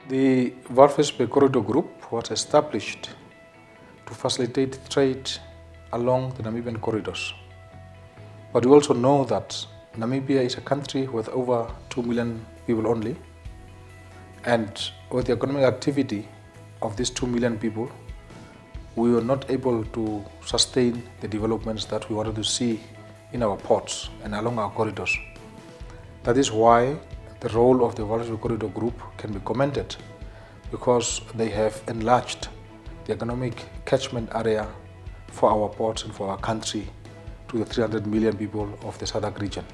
The Walvis Bay Corridor Group was established to facilitate trade along the Namibian corridors. But we also know that Namibia is a country with over 2 million people only, and with the economic activity of these 2 million people, we were not able to sustain the developments that we wanted to see in our ports and along our corridors. That is why the role of the Walvis Bay Corridor Group can be commended, because they have enlarged the economic catchment area for our ports and for our country to the 300 million people of the SADC region.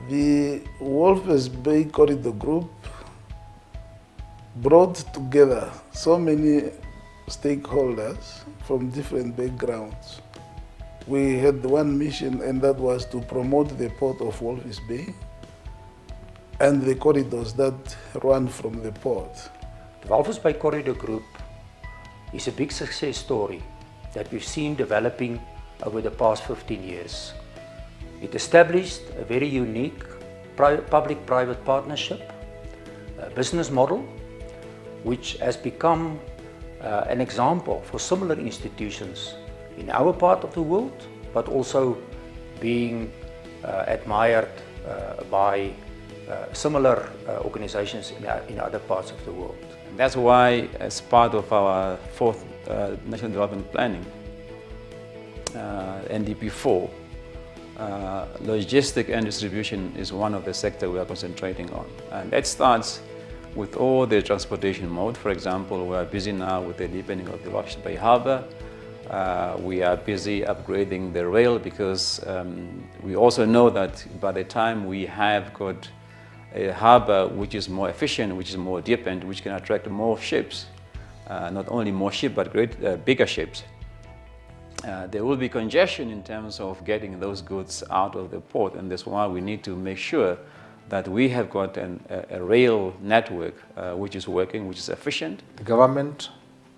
The Walvis Bay Corridor Group brought together so many stakeholders from different backgrounds. We had one mission, and that was to promote the port of Walvis Bay and the corridors that run from the port. The Walvis Bay Corridor Group is a big success story that we've seen developing over the past 15 years. It established a very unique public-private partnership business model, which has become an example for similar institutions in our part of the world, but also being admired by similar organizations in other parts of the world. And that's why, as part of our fourth National Development Planning, NDP4, logistic and distribution is one of the sectors we are concentrating on. And that starts with all the transportation mode. For example, we are busy now with the deepening of the Walvis Bay Harbour. We are busy upgrading the rail, because we also know that by the time we have got a harbour which is more efficient, which is more deepened, which can attract more ships, not only more ships but bigger ships, there will be congestion in terms of getting those goods out of the port, and that's why we need to make sure that we have got a rail network which is working, which is efficient. The government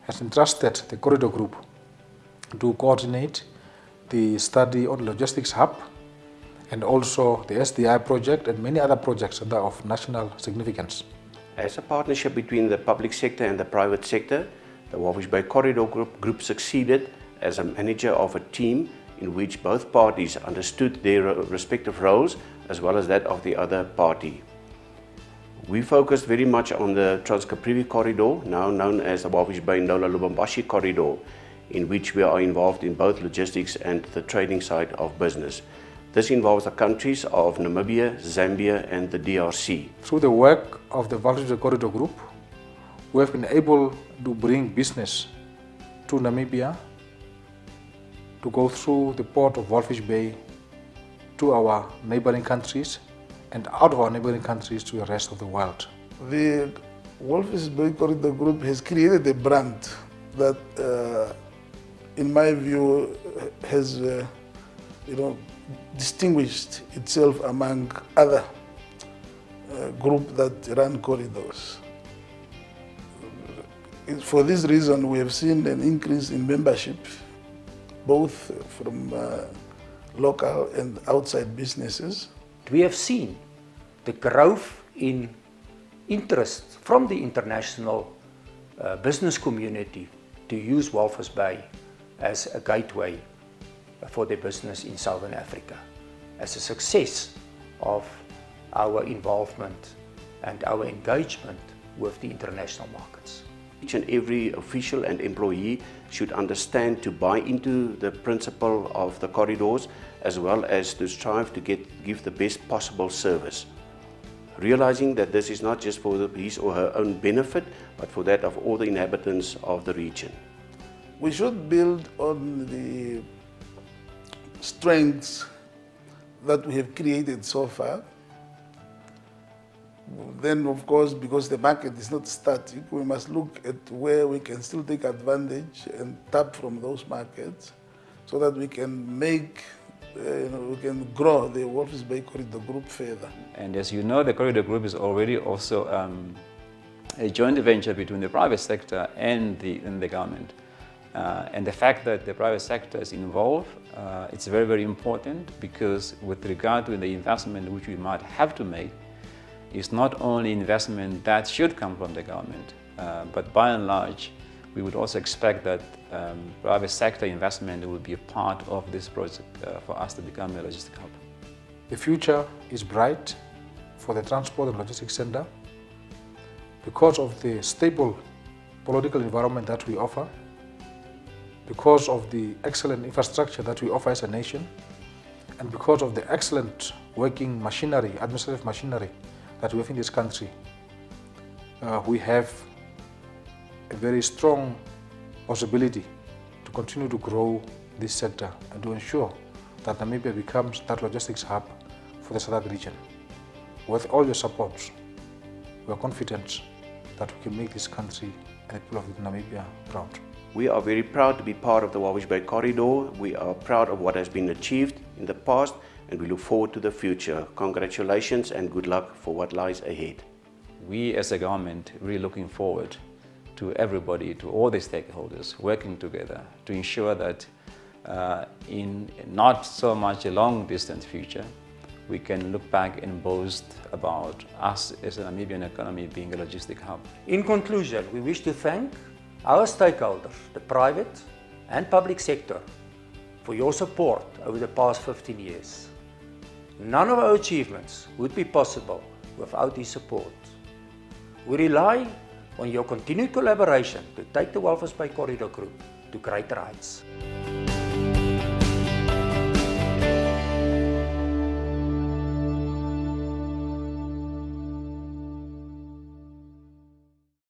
has entrusted the Corridor Group to coordinate the study on logistics hub, and also the SDI project and many other projects that are of national significance. As a partnership between the public sector and the private sector, the Walvis Bay Corridor Group succeeded as a manager of a team in which both parties understood their respective roles as well as that of the other party. We focused very much on the Trans-Caprivi Corridor, now known as the Walvis Bay Ndola-Lubumbashi Corridor, in which we are involved in both logistics and the trading side of business. This involves the countries of Namibia, Zambia and the DRC. Through the work of the Walvis Bay Corridor Group, we have been able to bring business to Namibia, to go through the port of Walvis Bay to our neighboring countries, and out of our neighboring countries to the rest of the world. The Walvis Bay Corridor Group has created a brand that, in my view, has distinguished itself among other groups that run corridors. For this reason, we have seen an increase in membership, both from local and outside businesses. We have seen the growth in interest from the international business community to use Walvis Bay as a gateway for their business in Southern Africa, as a success of our involvement and our engagement with the international markets. Each and every official and employee should understand to buy into the principle of the corridors, as well as to strive to give the best possible service, realizing that this is not just for his or her own benefit, but for that of all the inhabitants of the region. We should build on the strengths that we have created so far. Then, of course, because the market is not static, we must look at where we can still take advantage and tap from those markets, so that we can make, we can grow the Walvis Bay Corridor Group further. And as you know, the Corridor Group is already also a joint venture between the private sector and the government. And the fact that the private sector is involved, it's very, very important, because with regard to the investment which we might have to make, it's not only investment that should come from the government, But by and large, we would also expect that private sector investment will be a part of this project for us to become a logistic hub. The future is bright for the transport and logistics center because of the stable political environment that we offer, because of the excellent infrastructure that we offer as a nation, and because of the excellent working machinery, administrative machinery that we have in this country. We have a very strong possibility to continue to grow this sector and to ensure that Namibia becomes that logistics hub for the SADC region. With all your support, we are confident that we can make this country and the people of Namibia proud. We are very proud to be part of the Walvis Bay Corridor. We are proud of what has been achieved in the past, and we look forward to the future. Congratulations and good luck for what lies ahead. We as a government really looking forward to everybody, to all the stakeholders working together to ensure that in not so much a long distant future, we can look back and boast about us as a Namibian economy being a logistic hub. In conclusion, we wish to thank our stakeholders, the private and public sector, for your support over the past 15 years. None of our achievements would be possible without this support. We rely on your continued collaboration to take the Walvis Bay Corridor Group to greater heights.